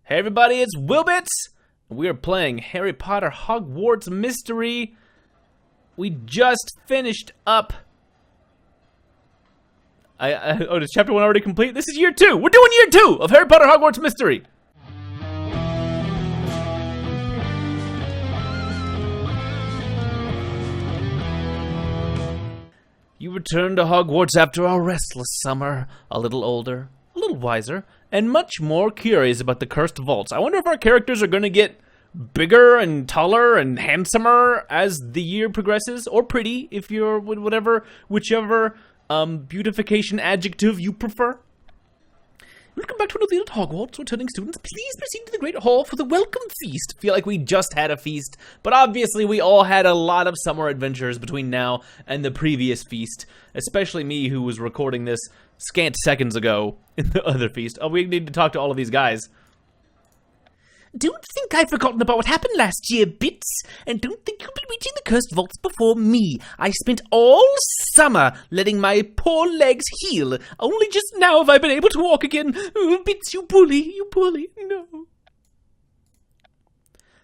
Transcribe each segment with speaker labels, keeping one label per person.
Speaker 1: Hey everybody, it's WillBits! We are playing Harry Potter Hogwarts Mystery. We just finished up... oh, is chapter 1 already complete? This is year 2! We're doing year 2 of Harry Potter Hogwarts Mystery! You returned to Hogwarts after a restless summer, a little older, a little wiser, and much more curious about the cursed vaults. I wonder if our characters are going to get bigger and taller and handsomer as the year progresses, or pretty, if you're whichever beautification adjective you prefer. Welcome back to another year at Hogwarts. Returning students, please proceed to the Great Hall for the welcome feast. Feel like we just had a feast, but obviously we all had a lot of summer adventures between now and the previous feast, especially me who was recording this scant seconds ago in the other feast. Oh, we need to talk to all of these guys.
Speaker 2: Don't think I've forgotten about what happened last year, Bits, and don't think you'll be reaching the cursed vaults before me. I spent all summer letting my poor legs heal. Only just now have I been able to walk again. Oh, Bits, you bully, no.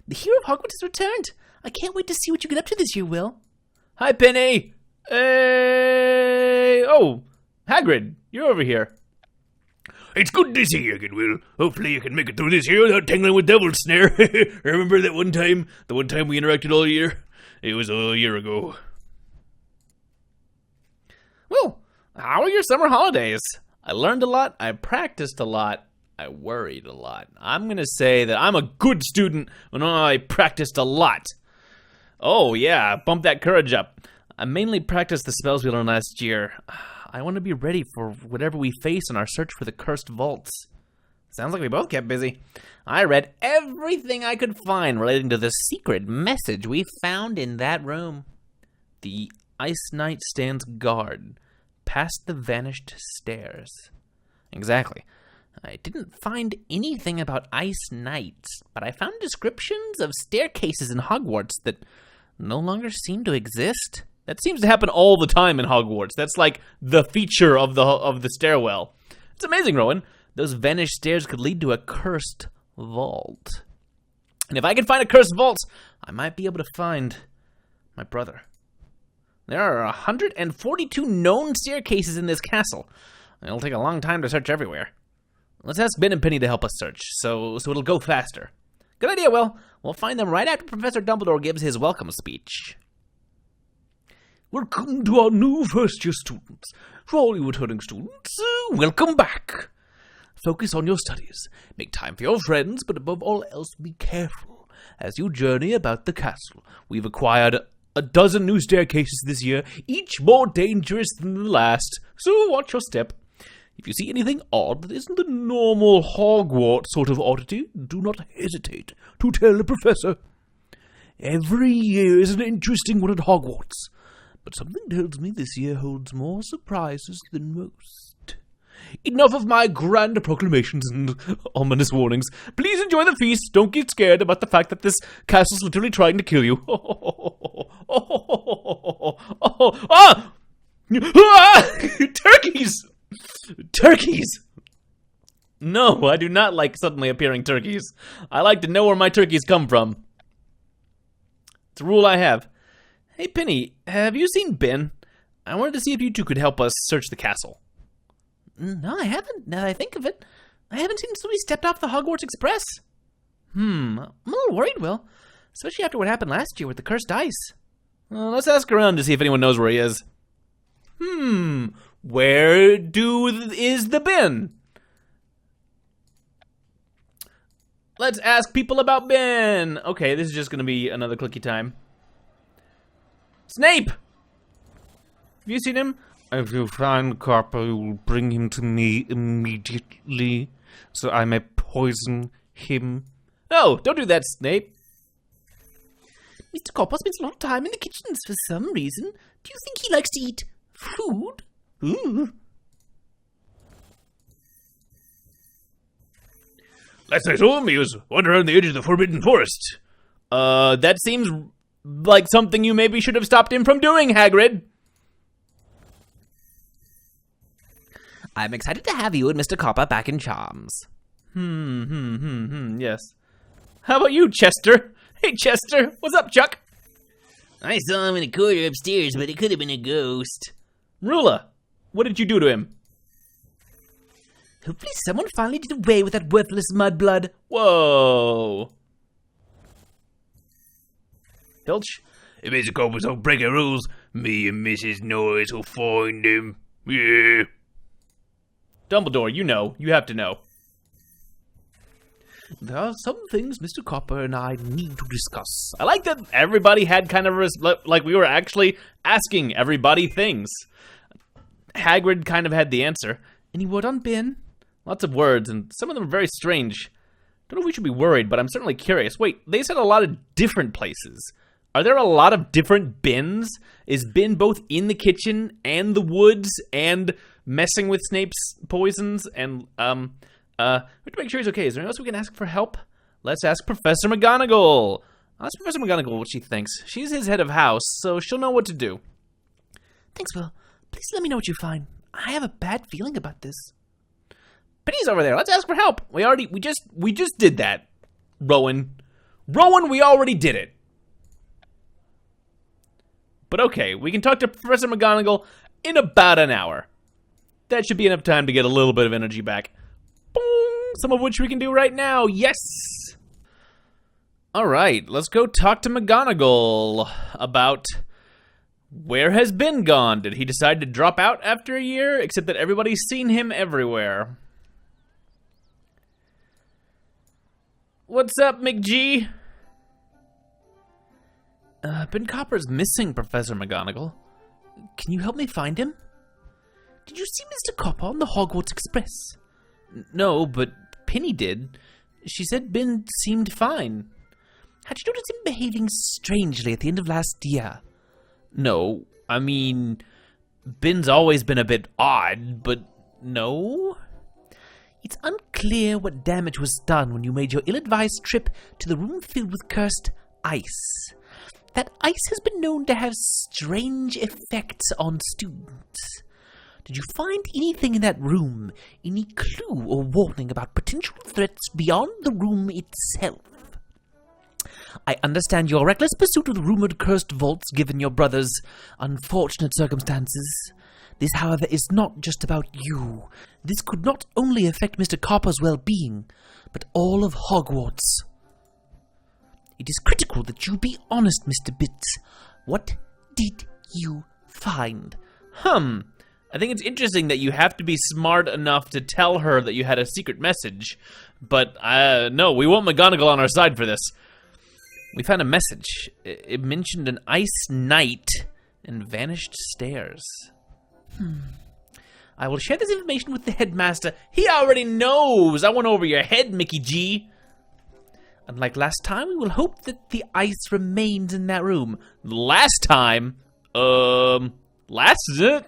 Speaker 2: The hero of Hogwarts has returned. I can't wait to see what you get up to this year, Will.
Speaker 1: Hi, Penny! Hey! Oh, Hagrid, you're over here.
Speaker 3: It's good to see you again, Will. Hopefully you can make it through this year without tangling with Devil's Snare. Remember that one time? The one time we interacted all year? It was a year ago.
Speaker 1: Well, how are your summer holidays? I learned a lot, I practiced a lot, I worried a lot. I'm gonna say that I'm a good student when I practiced a lot. Oh yeah, bump that courage up. I mainly practiced the spells we learned last year. I want to be ready for whatever we face in our search for the cursed vaults. Sounds like we both kept busy. I read everything I could find relating to the secret message we found in that room. The Ice Knight stands guard, past the vanished stairs. Exactly. I didn't find anything about Ice Knights, but I found descriptions of staircases in Hogwarts that no longer seem to exist. That seems to happen all the time in Hogwarts. That's like the feature of the stairwell. It's amazing, Rowan. Those vanished stairs could lead to a cursed vault. And if I can find a cursed vault, I might be able to find my brother. There are 142 known staircases in this castle. It'll take a long time to search everywhere. Let's ask Ben and Penny to help us search, so it'll go faster. Good idea, Will. We'll find them right after Professor Dumbledore gives his welcome speech.
Speaker 3: Welcome to our new first-year students. For all you returning students, welcome back. Focus on your studies. Make time for your friends, but above all else, be careful as you journey about the castle. We've acquired a dozen new staircases this year, each more dangerous than the last, so watch your step. If you see anything odd that isn't the normal Hogwarts sort of oddity, do not hesitate to tell the professor. Every year is an interesting one at Hogwarts. But something tells me this year holds more surprises than most. Enough of my grand proclamations and ominous warnings. Please enjoy the feast. Don't get scared about the fact that this castle's literally trying to kill you. Turkeys! Turkeys! No, I do not like suddenly appearing turkeys. I like to know where my turkeys come from. It's a rule I have. Hey, Penny, have you seen Ben? I wanted to see if you two could help us search the castle.
Speaker 2: No, I haven't, now that I think of it. I haven't seen somebody stepped off the Hogwarts Express. I'm a little worried, Will. Especially after what happened last year with the cursed ice.
Speaker 1: Well, let's ask around to see if anyone knows where he is. Where is the Ben? Let's ask people about Ben. Okay, this is just going to be another clicky time. Snape! Have you seen him?
Speaker 4: If you find Copper, you will bring him to me immediately, so I may poison him.
Speaker 1: No, don't do that, Snape.
Speaker 2: Mr. Copper spends a lot of time in the kitchens for some reason. Do you think he likes to eat food? Ooh.
Speaker 3: Last I saw him, he was wandering around the edge of the Forbidden Forest.
Speaker 1: That seems like something you maybe should have stopped him from doing, Hagrid.
Speaker 2: I'm excited to have you and Mr. Copper back in charms.
Speaker 1: Yes. How about you, Chester? Hey, Chester. What's up, Chuck?
Speaker 2: I saw him in a corner upstairs, but it could have been a ghost.
Speaker 1: Merula, what did you do to him?
Speaker 2: Hopefully someone finally did away with that worthless mudblood.
Speaker 1: Whoa. Filch?
Speaker 4: If Mr. Coppers don't break the rules, me and Mrs. Norris will find him. Yeah.
Speaker 1: Dumbledore, you know. You have to know.
Speaker 3: There are some things Mr. Copper and I need to discuss.
Speaker 1: I like that everybody had kind of like we were actually asking everybody things. Hagrid kind of had the answer.
Speaker 3: Any word on Ben?
Speaker 1: Lots of words, and some of them are very strange. Don't know if we should be worried, but I'm certainly curious. Wait, they said a lot of different places. Are there a lot of different bins? Is Ben both in the kitchen and the woods and messing with Snape's poisons? And, we have to make sure he's okay. Is there anyone else we can ask for help? Let's ask Professor McGonagall. I'll ask Professor McGonagall what she thinks. She's his head of house, so she'll know what to do.
Speaker 2: Thanks, Will. Please let me know what you find. I have a bad feeling about this.
Speaker 1: Penny's over there. Let's ask for help. We just did that. Rowan, we already did it. But okay, we can talk to Professor McGonagall in about an hour. That should be enough time to get a little bit of energy back. Boom! Some of which we can do right now. Yes! Alright, let's go talk to McGonagall about where has Ben gone. Did he decide to drop out after a year? Except that everybody's seen him everywhere. What's up, McG? Ben Copper's missing, Professor McGonagall. Can you help me find him?
Speaker 2: Did you see Mr. Copper on the Hogwarts Express?
Speaker 1: No, but Penny did. She said Ben seemed fine.
Speaker 2: Had you noticed him behaving strangely at the end of last year?
Speaker 1: No, I mean, Ben's always been a bit odd, but no.
Speaker 2: It's unclear what damage was done when you made your ill-advised trip to the room filled with cursed ice. That ice has been known to have strange effects on students. Did you find anything in that room? Any clue or warning about potential threats beyond the room itself? I understand your reckless pursuit of the rumored cursed vaults given your brother's unfortunate circumstances. This, however, is not just about you. This could not only affect Mr. Copper's well-being, but all of Hogwarts. It is critical that you be honest, Mr. Bits. What did you find?
Speaker 1: I think it's interesting that you have to be smart enough to tell her that you had a secret message. But, no, we want McGonagall on our side for this. We found a message. It mentioned an ice knight and vanished stairs.
Speaker 2: I will share this information with the headmaster.
Speaker 1: He already knows! I went over your head, Mickey G.
Speaker 2: Unlike last time, we will hope that the ice remains in that room.
Speaker 1: Last time? Last?
Speaker 2: It's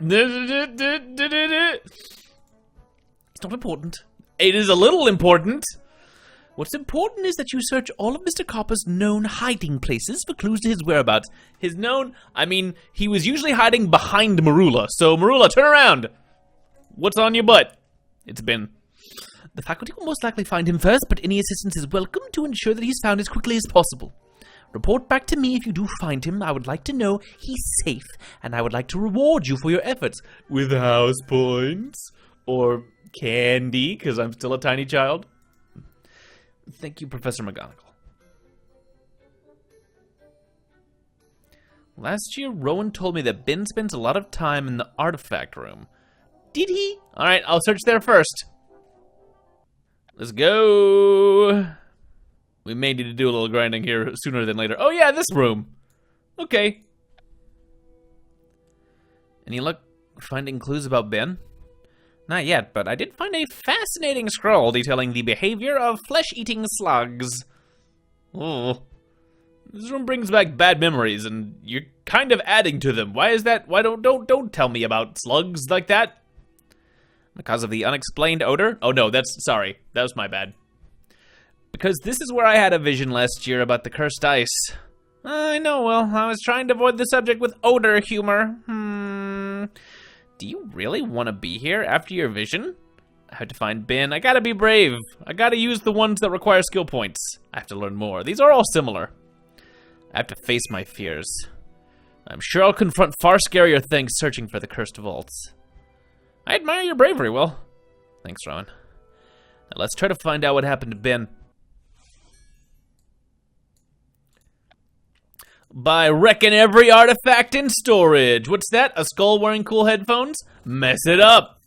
Speaker 2: not important.
Speaker 1: It is a little important.
Speaker 2: What's important is that you search all of Mr. Copper's known hiding places for clues to his whereabouts.
Speaker 1: His known? I mean, he was usually hiding behind Merula. So, Merula, turn around. What's on your butt? It's Ben.
Speaker 2: The faculty will most likely find him first, but any assistance is welcome to ensure that he's found as quickly as possible. Report back to me if you do find him. I would like to know he's safe, and I would like to reward you for your efforts.
Speaker 1: With house points? Or candy, because I'm still a tiny child? Thank you, Professor McGonagall. Last year, Rowan told me that Ben spends a lot of time in the artifact room.
Speaker 2: Did he?
Speaker 1: Alright, I'll search there first. Let's go. We may need to do a little grinding here sooner than later. Oh yeah, this room. Okay. Any luck finding clues about Ben? Not yet, but I did find a fascinating scroll detailing the behavior of flesh-eating slugs. Oh. This room brings back bad memories, and you're kind of adding to them. Why is that? Why don't tell me about slugs like that? Because of the unexplained odor? Oh no, sorry. That was my bad. Because this is where I had a vision last year about the cursed ice. I know, well, I was trying to avoid the subject with odor humor. Do you really want to be here after your vision? I have to find Ben. I gotta be brave. I gotta use the ones that require skill points. I have to learn more. These are all similar. I have to face my fears. I'm sure I'll confront far scarier things searching for the cursed vaults. I admire your bravery, Will. Thanks, Rowan. Now let's try to find out what happened to Ben. By wrecking every artifact in storage. What's that? A skull wearing cool headphones? Mess it up.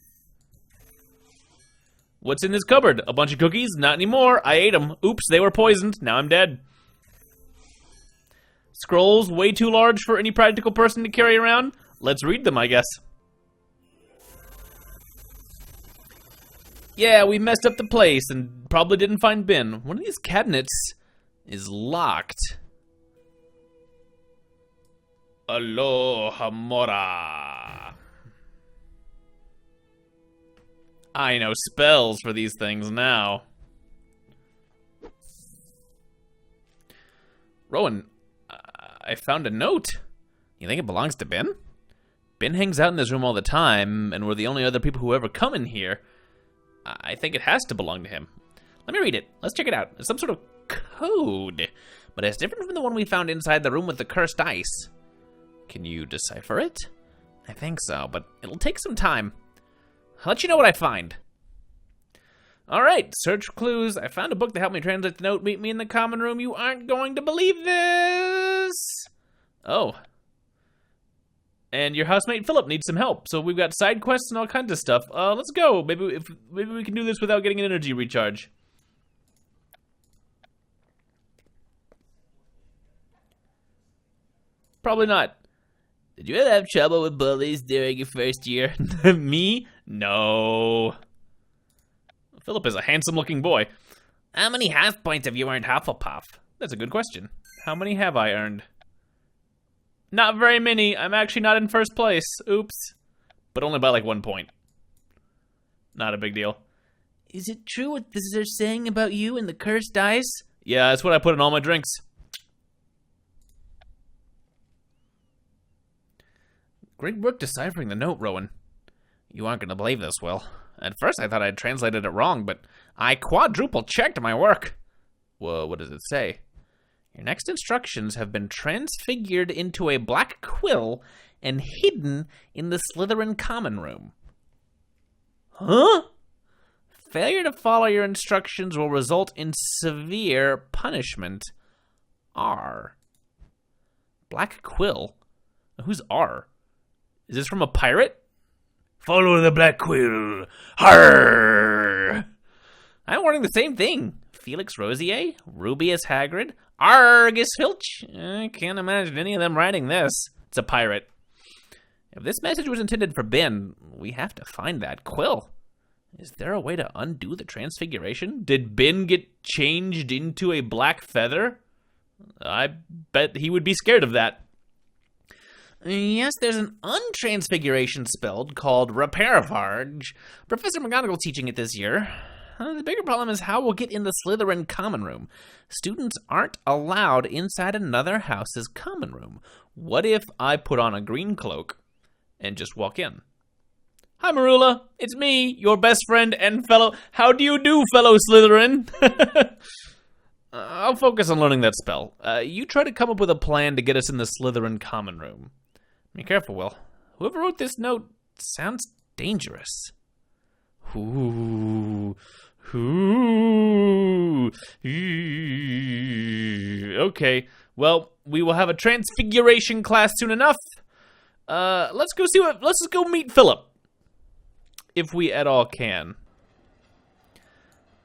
Speaker 1: What's in this cupboard? A bunch of cookies? Not anymore. I ate them. Oops, they were poisoned. Now I'm dead. Scrolls way too large for any practical person to carry around? Let's read them, I guess. Yeah, we messed up the place and probably didn't find Ben. One of these cabinets is locked. Aloha Mora. I know spells for these things now. Rowan, I found a note. You think it belongs to Ben? Ben hangs out in this room all the time, and we're the only other people who ever come in here. I think it has to belong to him. Let me read it. Let's check it out. It's some sort of code, but it's different from the one we found inside the room with the cursed ice. Can you decipher it? I think so, but it'll take some time. I'll let you know what I find. Alright, search clues. I found a book that helped me translate the note. Meet me in the common room. You aren't going to believe this! Oh. And your housemate Philip needs some help. So we've got side quests and all kinds of stuff. Let's go. Maybe we can do this without getting an energy recharge. Probably not. Did you ever have trouble with bullies during your first year? Me? No. Philip is a handsome-looking boy. How many half points have you earned Hufflepuff? That's a good question. How many have I earned? Not very many. I'm actually not in first place. Oops. But only by like 1 point. Not a big deal.
Speaker 2: Is it true what they're saying about you and the cursed ice?
Speaker 1: Yeah, that's what I put in all my drinks. Great work deciphering the note, Rowan. You aren't going to believe this, Will. At first I thought I'd translated it wrong, but I quadruple checked my work. Whoa, what does it say? Your next instructions have been transfigured into a black quill and hidden in the Slytherin common room. Huh? Failure to follow your instructions will result in severe punishment. R. Black quill? Who's R? Is this from a pirate? Follow the black quill. Harr! I'm wondering the same thing. Felix Rosier? Rubius Hagrid? Argus Filch? I can't imagine any of them writing this. It's a pirate. If this message was intended for Ben, we have to find that quill. Is there a way to undo the transfiguration? Did Ben get changed into a black feather? I bet he would be scared of that. Yes, there's an untransfiguration spell called Repairvarge. Professor McGonagall teaching it this year. The bigger problem is how we'll get in the Slytherin common room. Students aren't allowed inside another house's common room. What if I put on a green cloak and just walk in? Hi, Merula. It's me, your best friend and fellow... How do you do, fellow Slytherin? I'll focus on learning that spell. You try to come up with a plan to get us in the Slytherin common room. Be careful, Will. Whoever wrote this note sounds dangerous. Ooh. Okay, well, we will have a Transfiguration class soon enough. Let's just go meet Philip. If we at all can.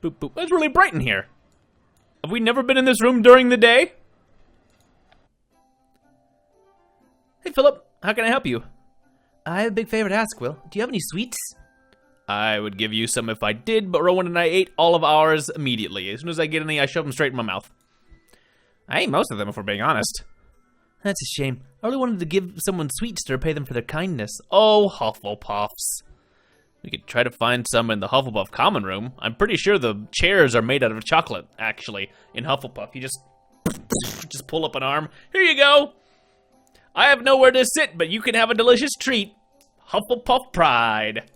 Speaker 1: Boop, boop. It's really bright in here. Have we never been in this room during the day? Hey, Philip. How can I help you?
Speaker 2: I have a big favor to ask, Will. Do you have any sweets?
Speaker 1: I would give you some if I did, but Rowan and I ate all of ours immediately. As soon as I get any, I shove them straight in my mouth. I ate most of them, if we're being honest.
Speaker 2: That's a shame. I really wanted to give someone sweets to repay them for their kindness.
Speaker 1: Oh, Hufflepuffs. We could try to find some in the Hufflepuff common room. I'm pretty sure the chairs are made out of chocolate, actually, in Hufflepuff. You just pull up an arm. Here you go. I have nowhere to sit, but you can have a delicious treat. Hufflepuff pride.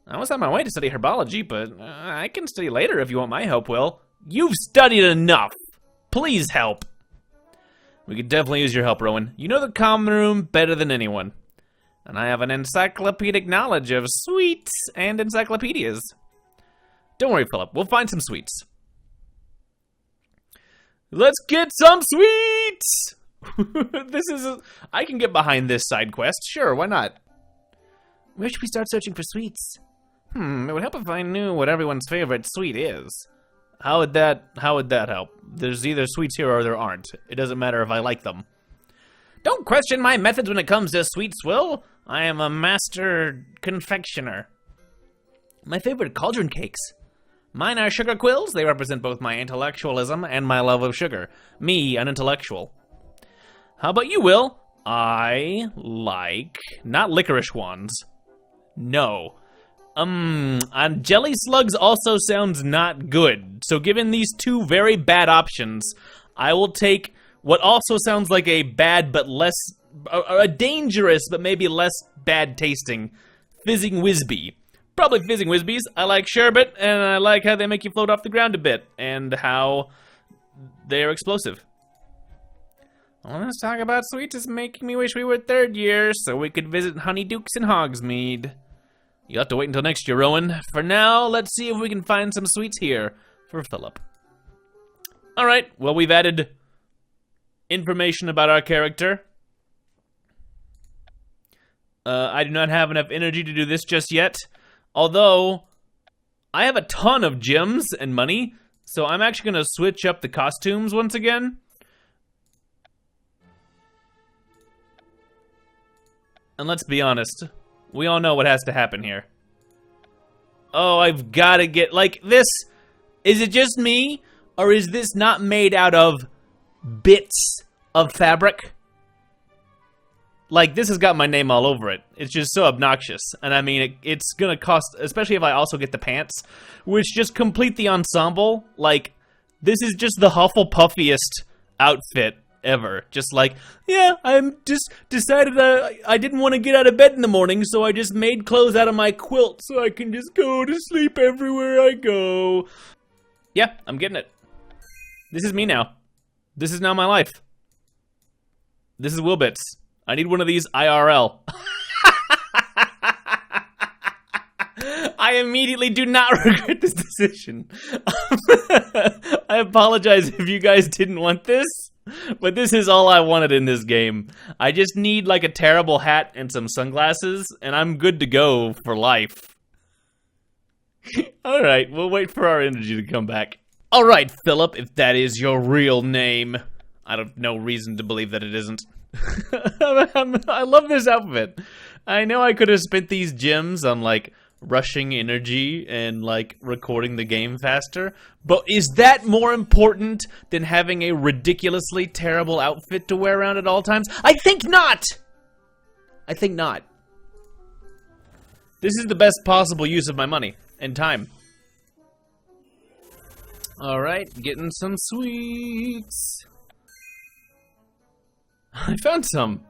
Speaker 1: I was on my way to study herbology, but I can study later if you want my help, Will. You've studied enough. Please help. We could definitely use your help, Rowan. You know the common room better than anyone. And I have an encyclopedic knowledge of sweets and encyclopedias. Don't worry, Philip. We'll find some sweets. Let's get some sweets! I can get behind this side quest. Sure, why not?
Speaker 2: Where should we start searching for sweets?
Speaker 1: It would help if I knew what everyone's favorite sweet is. How would that help? There's either sweets here or there aren't. It doesn't matter if I like them. Don't question my methods when it comes to sweets, Will. I am a master confectioner. My favorite cauldron cakes. Mine are sugar quills. They represent both my intellectualism and my love of sugar. Me, an intellectual. How about you, Will? I like... not licorice ones. No. And jelly slugs also sounds not good. So given these two very bad options, I will take what also sounds like a bad but less... a dangerous but maybe less bad tasting Fizzing Whizbee. Probably Fizzing Whizbees. I like sherbet, and I like how they make you float off the ground a bit, and how they're explosive. Well, let's talk about sweets. It's making me wish we were third year, so we could visit Honeydukes and Hogsmeade. You'll have to wait until next year, Rowan. For now, let's see if we can find some sweets here for Philip. Alright, well, we've added information about our character. I do not have enough energy to do this just yet. Although, I have a ton of gems and money, so I'm actually going to switch up the costumes once again. And let's be honest, we all know what has to happen here. Oh, I've got to get, like, this, is it just me, or is this not made out of bits of fabric? Like, this has got my name all over it. It's just so obnoxious. And I mean, it's gonna cost, especially if I also get the pants, which just complete the ensemble. Like, this is just the Hufflepuffiest outfit ever. Just like, yeah, I'm just decided I didn't want to get out of bed in the morning, so I just made clothes out of my quilt so I can just go to sleep everywhere I go. Yeah, I'm getting it. This is me now. This is now my life. This is WillBits. I need one of these IRL. I immediately do not regret this decision. I apologize if you guys didn't want this, but this is all I wanted in this game. I just need like a terrible hat and some sunglasses, and I'm good to go for life. Alright, we'll wait for our energy to come back. Alright, Philip, if that is your real name. I have no reason to believe that it isn't. I love this outfit. I know I could have spent these gems on like rushing energy and like recording the game faster, but is that more important than having a ridiculously terrible outfit to wear around at all times? I think not! I think not. This is the best possible use of my money and time. Alright, getting some sweets. I found some.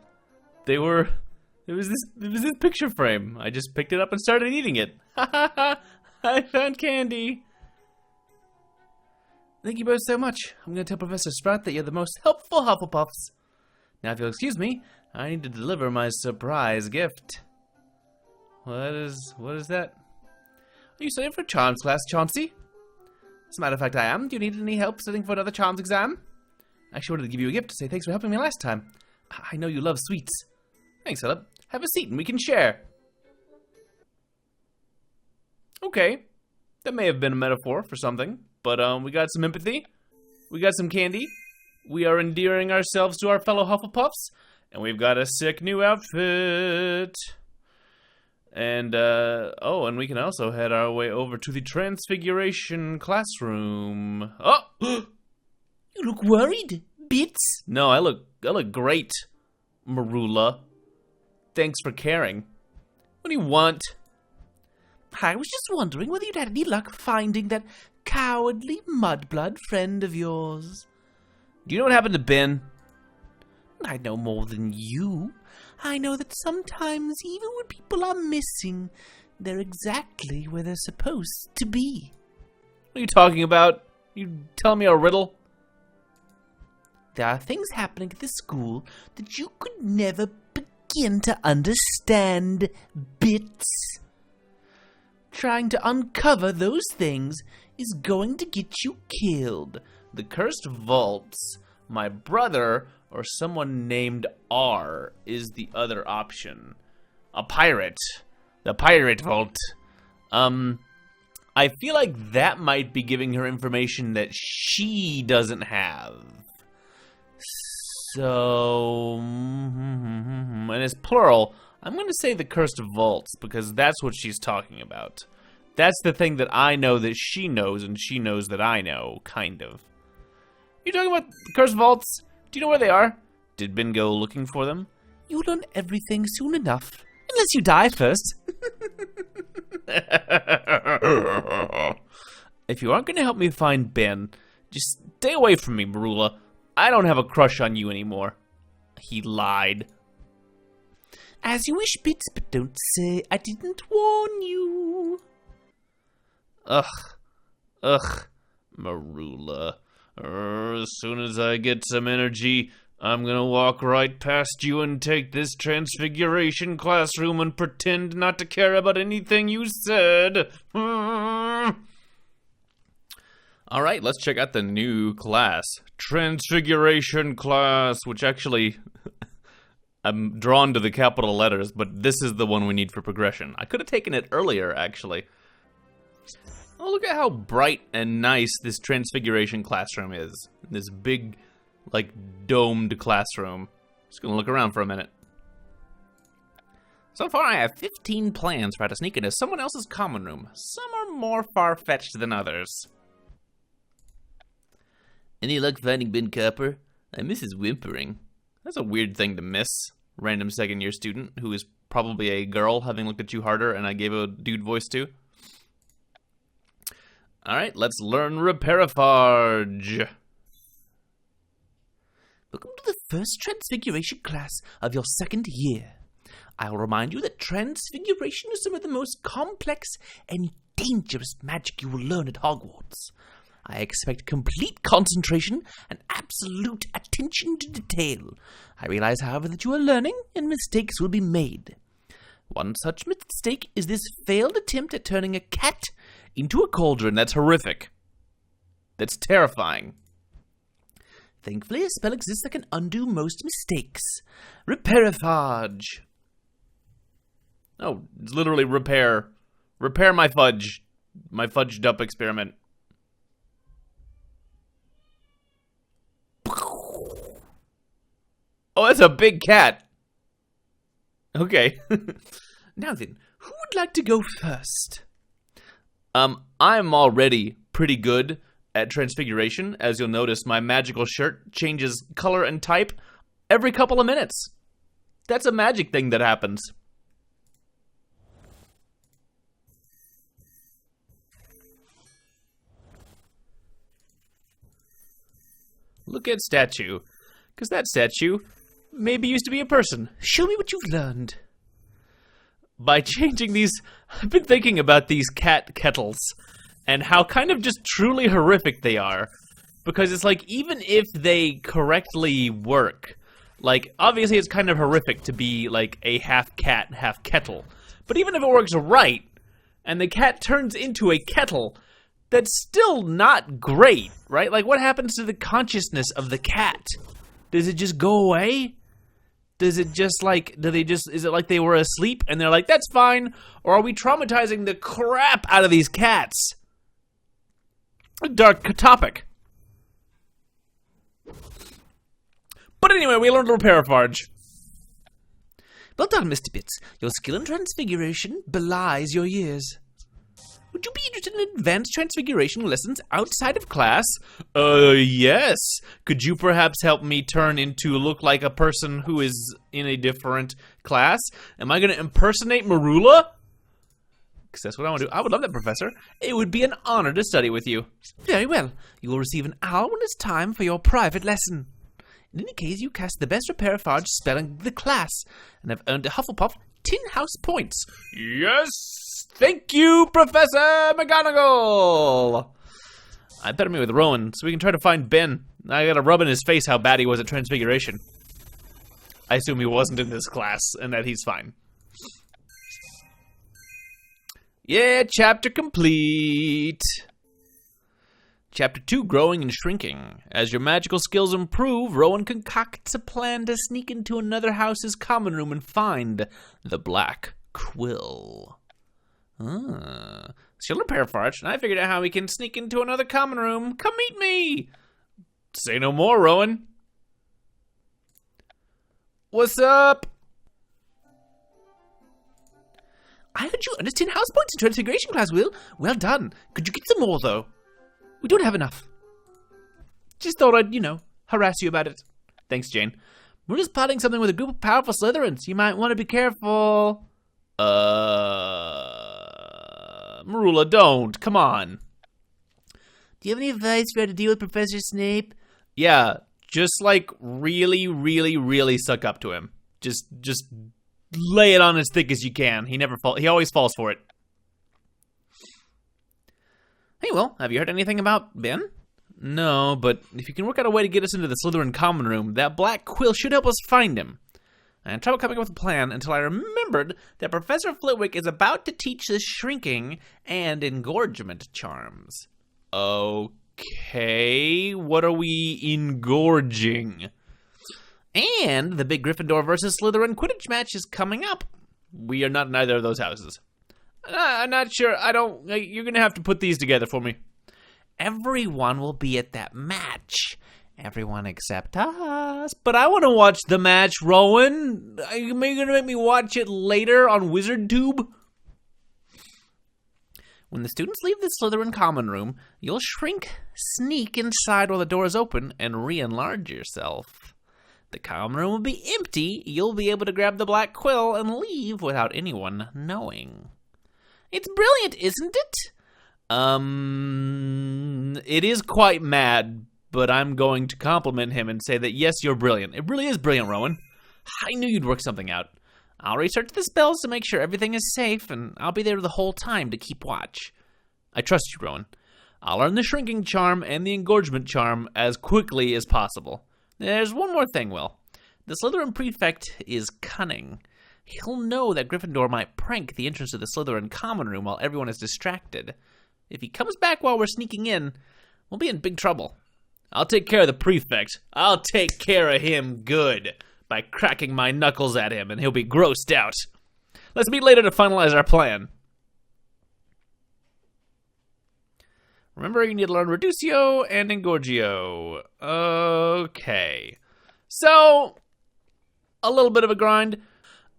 Speaker 1: It was this picture frame. I just picked it up and started eating it. Ha ha ha! I found candy. Thank you both so much. I'm gonna tell Professor Sprout that you're the most helpful Hufflepuffs. Now, if you'll excuse me, I need to deliver my surprise gift. What is that? Are you studying for Charms class, Chauncey? As a matter of fact, I am. Do you need any help studying for another Charms exam? I actually wanted to give you a gift to say thanks for helping me last time. I know you love sweets. Thanks, Philip. Have a seat and we can share. Okay. That may have been a metaphor for something, but we got some empathy. We got some candy. We are endearing ourselves to our fellow Hufflepuffs, and we've got a sick new outfit. And, and we can also head our way over to the Transfiguration Classroom. Oh!
Speaker 2: You look worried, Bits.
Speaker 1: No, I look great, Merula. Thanks for caring. What do you want?
Speaker 2: I was just wondering whether you'd had any luck finding that cowardly mudblood friend of yours.
Speaker 1: Do you know what happened to Ben?
Speaker 2: I know more than you. I know that sometimes, even when people are missing, They're exactly where they're supposed to be.
Speaker 1: What are you talking about? You telling me a riddle?
Speaker 2: There are things happening at this school that you could never begin to understand, Bits. Trying to uncover those things is going to get you killed.
Speaker 1: The cursed vaults, my brother, or someone named R is the other option. A pirate. The pirate vault. I feel like that might be giving her information that she doesn't have. So, and it's plural. I'm going to say the cursed vaults because that's what she's talking about. That's the thing that I know that she knows and she knows that I know, kind of. You talking about the cursed vaults? Do you know where they are? Did Ben go looking for them?
Speaker 2: You'll learn everything soon enough. Unless you die first.
Speaker 1: If you aren't going to help me find Ben, just stay away from me, Merula. I don't have a crush on you anymore. He lied.
Speaker 2: As you wish, Bits, but don't say I didn't warn you.
Speaker 1: Ugh, Merula. As soon as I get some energy, I'm gonna walk right past you and take this Transfiguration classroom and pretend not to care about anything you said. Alright, let's check out the new class. Transfiguration Class, which actually... I'm drawn to the capital letters, but this is the one we need for progression. I could have taken it earlier, actually. Oh, look at how bright and nice this Transfiguration classroom is. This big, like, domed classroom. Just gonna look around for a minute. So far, I have 15 plans for how to sneak into someone else's common room. Some are more far-fetched than others. Any luck finding Ben Copper? I miss his whimpering. That's a weird thing to miss. Random second-year student who is probably a girl having looked at you harder and I gave a dude voice to. Alright, let's learn Repairaphage.
Speaker 2: Welcome to the first Transfiguration class of your second year. I'll remind you that Transfiguration is some of the most complex and dangerous magic you will learn at Hogwarts. I expect complete concentration and absolute attention to detail. I realize, however, that you are learning and mistakes will be made. One such mistake is this failed attempt at turning a cat into a cauldron.
Speaker 1: That's horrific. That's terrifying.
Speaker 2: Thankfully, a spell exists that can undo most mistakes. Repairaphage.
Speaker 1: Oh, it's literally repair. Repair my fudge. My fudged up experiment. Oh, that's a big cat. Okay.
Speaker 2: Now then, who would like to go first?
Speaker 1: I'm already pretty good at Transfiguration. As you'll notice, my magical shirt changes color and type every couple of minutes. That's a magic thing that happens. Look at statue. Because that statue maybe used to be a person.
Speaker 2: Show me what you've learned.
Speaker 1: By changing these, I've been thinking about these cat kettles and how kind of just truly horrific they are. Because it's like, even if they correctly work, like, obviously it's kind of horrific to be like a half cat, half kettle. But even if it works right, and the cat turns into a kettle, that's still not great, right? Like, what happens to the consciousness of the cat? Does it just go away? Does it just like, is it like they were asleep and they're like, that's fine? Or are we traumatizing the crap out of these cats? A dark topic. But anyway, we learned Repairaphage.
Speaker 2: Well done, Mr. Bits. Your skill in Transfiguration belies your years. Would you be interested in advanced Transfiguration lessons outside of class?
Speaker 1: Yes. Could you perhaps help me turn into look like a person who is in a different class? Am I going to impersonate Merula? Because that's what I want to do. I would love that, Professor. It would be an honor to study with you.
Speaker 2: Very well. You will receive an hour when it's time for your private lesson. In any case, you cast the best Repairaphage spell in the class, and have earned a Hufflepuff 10 house points.
Speaker 1: Yes, Thank you, Professor McGonagall! I better meet with Rowan so we can try to find Ben. I gotta rub in his face how bad he was at Transfiguration. I assume he wasn't in this class and that he's fine. Yeah, chapter complete. Chapter 2, Growing and Shrinking. As your magical skills improve, Rowan concocts a plan to sneak into another house's common room and find the Black Quill. She'll repair Farch, and I figured out how we can sneak into another common room. Come meet me! Say no more, Rowan. What's up?
Speaker 2: I heard you understand house points in Transfiguration Class, Will. Well done. Could you get some more, though? We don't have enough.
Speaker 1: Just thought I'd, harass you about it. Thanks, Jane. We're just plotting something with a group of powerful Slytherins. You might want to be careful. Merula, don't. Come on.
Speaker 2: Do you have any advice for how to deal with Professor Snape?
Speaker 1: Yeah, just really, really, really suck up to him. Just lay it on as thick as you can. He always falls for it. Hey, Will, have you heard anything about Ben? No, but if you can work out a way to get us into the Slytherin common room, that Black Quill should help us find him. I had trouble coming up with a plan until I remembered that Professor Flitwick is about to teach us shrinking and engorgement charms. Okay, what are we engorging? And the big Gryffindor versus Slytherin Quidditch match is coming up. We are not in either of those houses. I'm not sure. You're going to have to put these together for me. Everyone will be at that match. Everyone except us. But I want to watch the match, Rowan. Are you going to make me watch it later on WizardTube? When the students leave the Slytherin common room, you'll sneak inside while the door is open, and re-enlarge yourself. The common room will be empty. You'll be able to grab the Black Quill and leave without anyone knowing. It's brilliant, isn't it? It is quite mad, but I'm going to compliment him and say that yes, you're brilliant. It really is brilliant, Rowan. I knew you'd work something out. I'll research the spells to make sure everything is safe, and I'll be there the whole time to keep watch. I trust you, Rowan. I'll learn the shrinking charm and the engorgement charm as quickly as possible. There's one more thing, Will. The Slytherin prefect is cunning. He'll know that Gryffindor might prank the entrance to the Slytherin common room while everyone is distracted. If he comes back while we're sneaking in, we'll be in big trouble. I'll take care of the prefect. I'll take care of him good by cracking my knuckles at him, and he'll be grossed out. Let's meet later to finalize our plan. Remember, you need to learn Reducio and Engorgio. Okay. So, a little bit of a grind.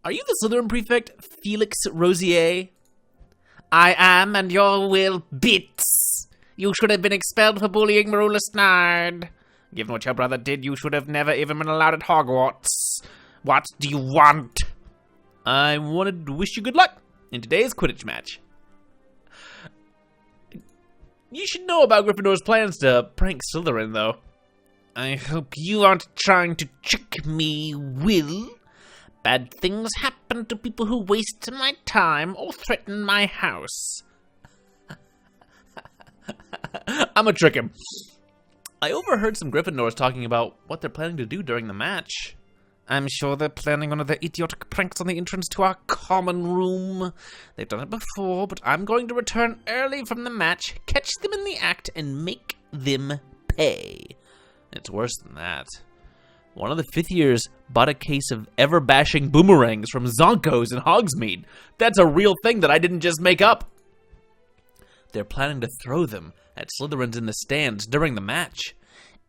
Speaker 1: Are you the Slytherin prefect, Felix Rosier? I am, and you're WillBits. You should have been expelled for bullying Merula Snard. Given what your brother did, you should have never even been allowed at Hogwarts. What do you want? I wanted to wish you good luck in today's Quidditch match. You should know about Gryffindor's plans to prank Slytherin, though. I hope you aren't trying to trick me, Will. Bad things happen to people who waste my time or threaten my house. I'ma trick him. I overheard some Gryffindors talking about what they're planning to do during the match. I'm sure they're planning one of their idiotic pranks on the entrance to our common room. They've done it before, but I'm going to return early from the match, catch them in the act, and make them pay. It's worse than that. One of the fifth years bought a case of ever-bashing boomerangs from Zonko's in Hogsmeade. That's a real thing that I didn't just make up. They're planning to throw them at Slytherins in the stands during the match.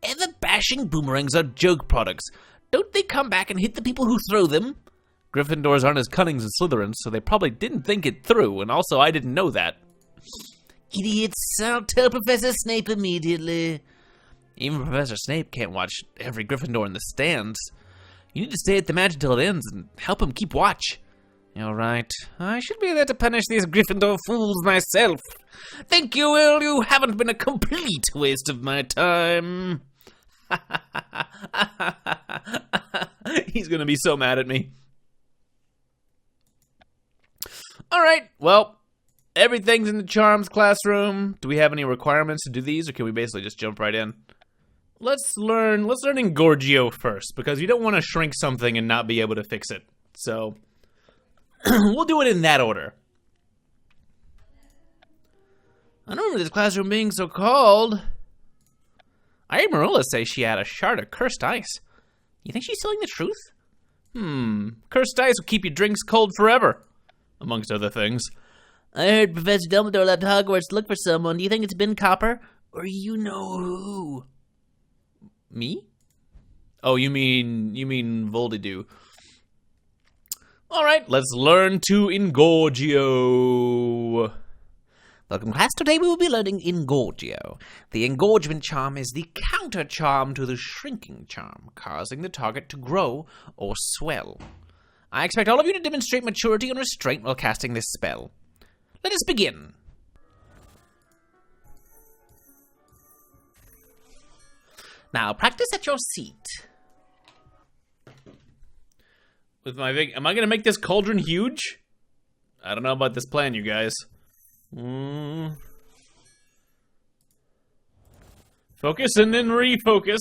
Speaker 1: Ever-bashing boomerangs are joke products. Don't they come back and hit the people who throw them? Gryffindors aren't as cunning as Slytherins, so they probably didn't think it through, and also I didn't know that.
Speaker 2: Idiots, I'll tell Professor Snape immediately.
Speaker 1: Even Professor Snape can't watch every Gryffindor in the stands. You need to stay at the match until it ends and help him keep watch. You're right. I should be there to punish these Gryffindor fools myself. Thank you, Will. You haven't been a complete waste of my time. He's gonna be so mad at me. Alright, well, Everything's in the charms classroom. Do we have any requirements to do these, or can we basically just jump right in? Let's learn Engorgio first, because you don't want to shrink something and not be able to fix it. So, we'll do it in that order. I don't remember this classroom being so cold. I heard Merula say she had a shard of cursed ice. You think she's telling the truth? Cursed ice will keep your drinks cold forever, amongst other things.
Speaker 2: I heard Professor Dumbledore left Hogwarts to look for someone. Do you think it's Ben Copper? Or you know who?
Speaker 1: Me? Oh, you mean Voldidoo. All right, let's learn to Engorgio.
Speaker 2: Welcome, class. Today we will be learning Engorgio. The engorgement charm is the counter charm to the shrinking charm, causing the target to grow or swell. I expect all of you to demonstrate maturity and restraint while casting this spell. Let us begin. Now, practice at your seat.
Speaker 1: With my am I gonna make this cauldron huge? I don't know about this plan, you guys. Focus and then refocus.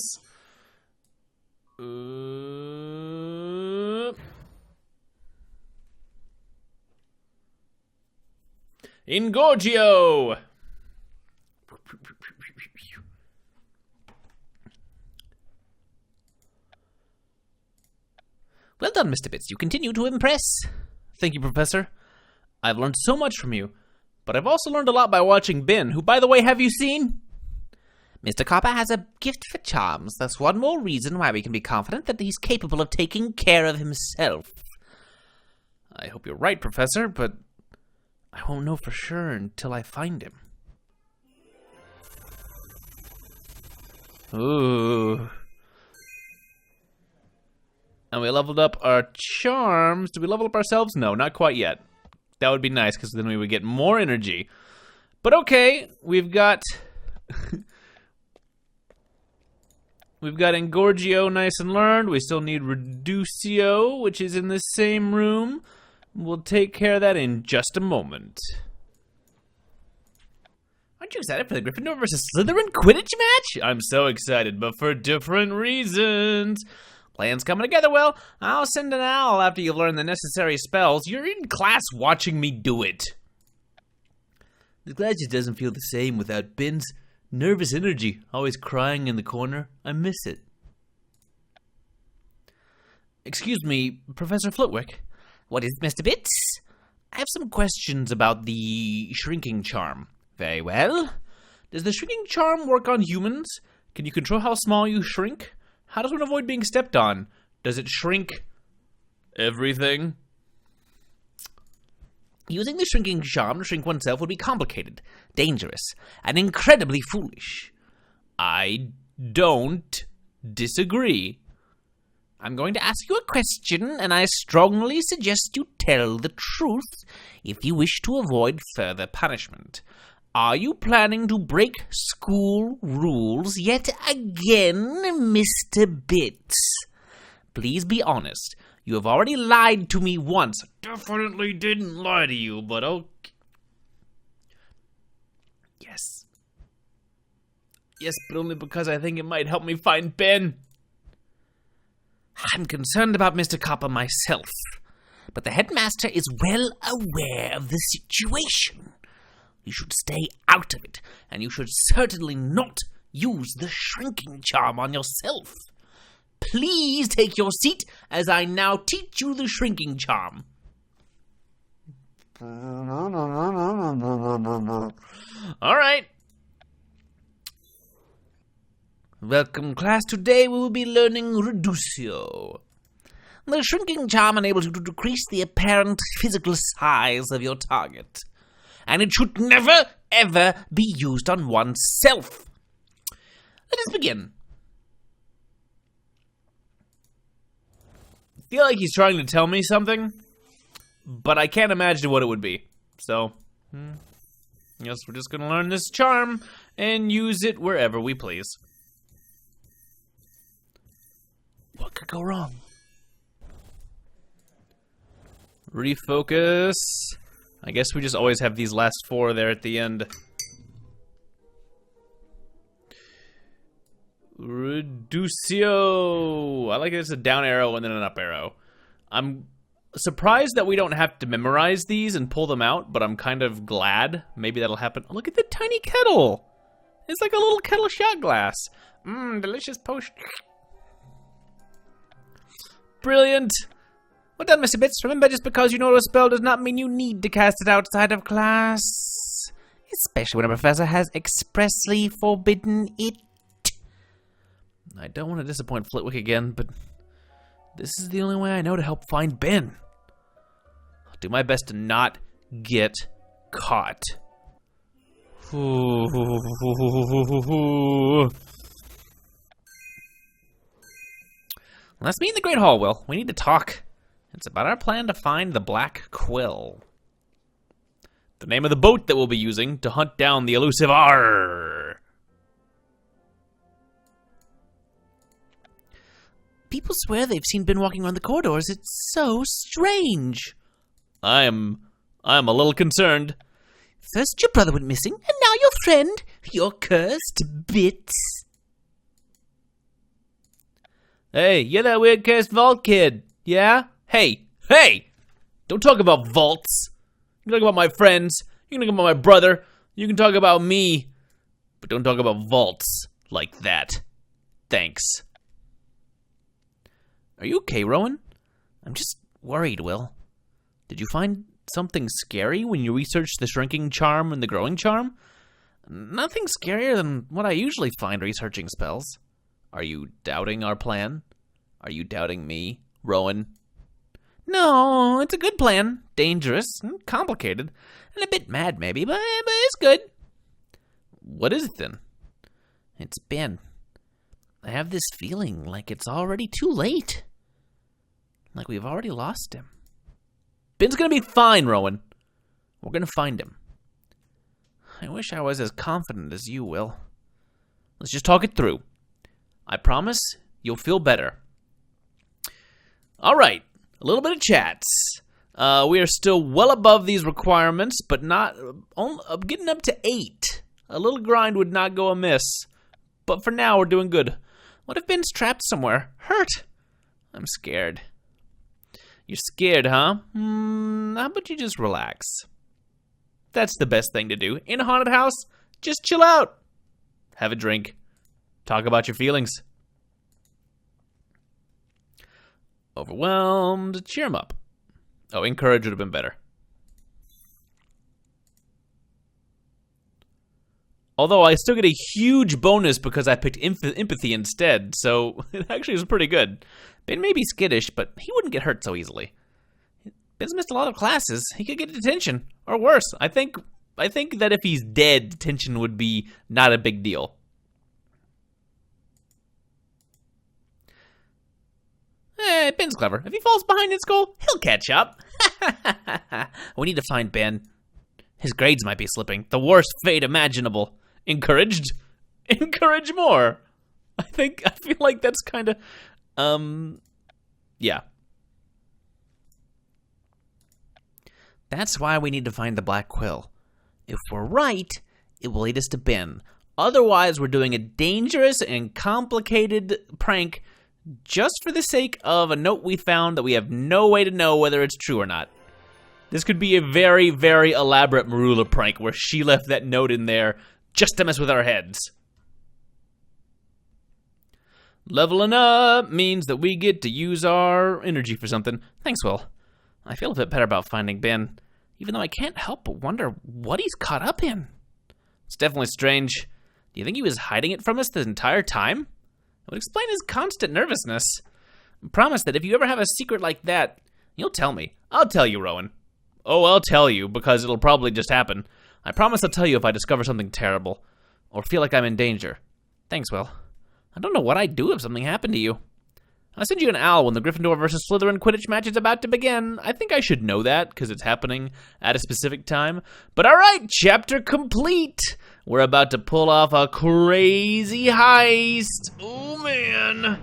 Speaker 1: Engorgio!
Speaker 2: Well done, Mr. Bits. You continue to impress.
Speaker 1: Thank you, Professor. I've learned so much from you, but I've also learned a lot by watching Ben, who, by the way, have you seen?
Speaker 2: Mr. Copper has a gift for charms. That's one more reason why we can be confident that he's capable of taking care of himself.
Speaker 1: I hope you're right, Professor, but I won't know for sure until I find him. Ooh. And we leveled up our charms. Did we level up ourselves? No, not quite yet. That would be nice, because then we would get more energy. But okay, we've got... we've got Engorgio nice and learned. We still need Reducio, which is in the same room. We'll take care of that in just a moment.
Speaker 2: Aren't you excited for the Gryffindor versus Slytherin Quidditch match?
Speaker 1: I'm so excited, but for different reasons. Plan's coming together well. I'll send an owl after you've learned the necessary spells. You're in class watching me do it.
Speaker 3: The class just doesn't feel the same without Ben's nervous energy, always crying in the corner. I miss it.
Speaker 1: Excuse me, Professor Flitwick.
Speaker 2: What is it, Mr. Bits?
Speaker 1: I have some questions about the shrinking charm.
Speaker 2: Very well.
Speaker 1: Does the shrinking charm work on humans? Can you control how small you shrink? How does one avoid being stepped on? Does it shrink everything?
Speaker 2: Using the shrinking charm to shrink oneself would be complicated, dangerous, and incredibly foolish.
Speaker 1: I don't disagree.
Speaker 2: I'm going to ask you a question, and I strongly suggest you tell the truth if you wish to avoid further punishment. Are you planning to break school rules yet again, Mr. Bits? Please be honest. You have already lied to me once.
Speaker 1: Definitely didn't lie to you, but okay.
Speaker 2: Yes.
Speaker 1: Yes, but only because I think it might help me find Ben.
Speaker 2: I'm concerned about Mr. Copper myself, but the headmaster is well aware of the situation. You should stay out of it, and you should certainly not use the shrinking charm on yourself. Please take your seat as I now teach you the shrinking charm.
Speaker 1: All right.
Speaker 2: Welcome, class. Today we will be learning Reducio. The shrinking charm enables you to decrease the apparent physical size of your target, and it should never, ever be used on oneself. Let us begin.
Speaker 1: I feel like he's trying to tell me something, but I can't imagine what it would be. So, yes, we're just going to learn this charm and use it wherever we please.
Speaker 2: What could go wrong?
Speaker 1: Refocus. I guess we just always have these last 4 there at the end. Reducio. I like it as a down arrow and then an up arrow. I'm surprised that we don't have to memorize these and pull them out, but I'm kind of glad. Maybe that'll happen. Oh, look at the tiny kettle. It's like a little kettle shot glass. Delicious potion. Brilliant. Well done, Mr. Bits. Remember, just because you know a spell does not mean you need to cast it outside of class. Especially when a professor has expressly forbidden it. I don't want to disappoint Flitwick again, but this is the only way I know to help find Ben. I'll do my best to not get caught. Let's meet in the Great Hall, Will. We need to talk. It's about our plan to find the Black Quill. The name of the boat that we'll be using to hunt down the elusive R.
Speaker 2: People swear they've seen Ben walking around the corridors. It's so strange.
Speaker 1: I'm a little concerned.
Speaker 2: First your brother went missing, and now your friend. Your cursed Bits.
Speaker 1: Hey, you're that weird cursed vault kid, yeah? Hey! Don't talk about vaults. You can talk about my friends. You can talk about my brother. You can talk about me. But don't talk about vaults like that. Thanks. Are you okay, Rowan? I'm just worried, Will. Did you find something scary when you researched the shrinking charm and the growing charm? Nothing scarier than what I usually find researching spells. Are you doubting our plan? Are you doubting me, Rowan? No, it's a good plan. Dangerous and complicated. And a bit mad, maybe, but it's good. What is it, then? It's Ben. I have this feeling like it's already too late. Like we've already lost him. Ben's gonna be fine, Rowan. We're gonna find him. I wish I was as confident as you, Will. Let's just talk it through. I promise you'll feel better. All right, a little bit of chats. We are still well above these requirements, but not getting up to 8. A little grind would not go amiss. But for now, we're doing good. What if Ben's trapped somewhere? Hurt? I'm scared. You're scared, huh? How about you just relax? That's the best thing to do. In a haunted house, just chill out. Have a drink. Talk about your feelings. Overwhelmed, cheer him up. Oh, encourage would have been better. Although I still get a huge bonus because I picked empathy instead, so it actually was pretty good. Ben may be skittish, but he wouldn't get hurt so easily. Ben's missed a lot of classes. He could get detention, or worse. I think that if he's dead, detention would be not a big deal. Ben's clever. If he falls behind in school, he'll catch up. We need to find Ben. His grades might be slipping. The worst fate imaginable. Encouraged? Encourage more. I feel like that's kind of, yeah. That's why we need to find the Black Quill. If we're right, it will lead us to Ben. Otherwise, we're doing a dangerous and complicated prank just for the sake of a note we found that we have no way to know whether it's true or not. This could be a very, very elaborate Merula prank where she left that note in there just to mess with our heads. Leveling up means that we get to use our energy for something. Thanks, Will. I feel a bit better about finding Ben, even though I can't help but wonder what he's caught up in. It's definitely strange. Do you think he was hiding it from us the entire time? It would explain his constant nervousness. I promise that if you ever have a secret like that, you'll tell me. I'll tell you, Rowan. Oh, I'll tell you, because it'll probably just happen. I promise I'll tell you if I discover something terrible, or feel like I'm in danger. Thanks, Will. I don't know what I'd do if something happened to you. I'll send you an owl when the Gryffindor versus Slytherin Quidditch match is about to begin. I think I should know that, because it's happening at a specific time. But alright, chapter complete! We're about to pull off a crazy heist. Oh, man.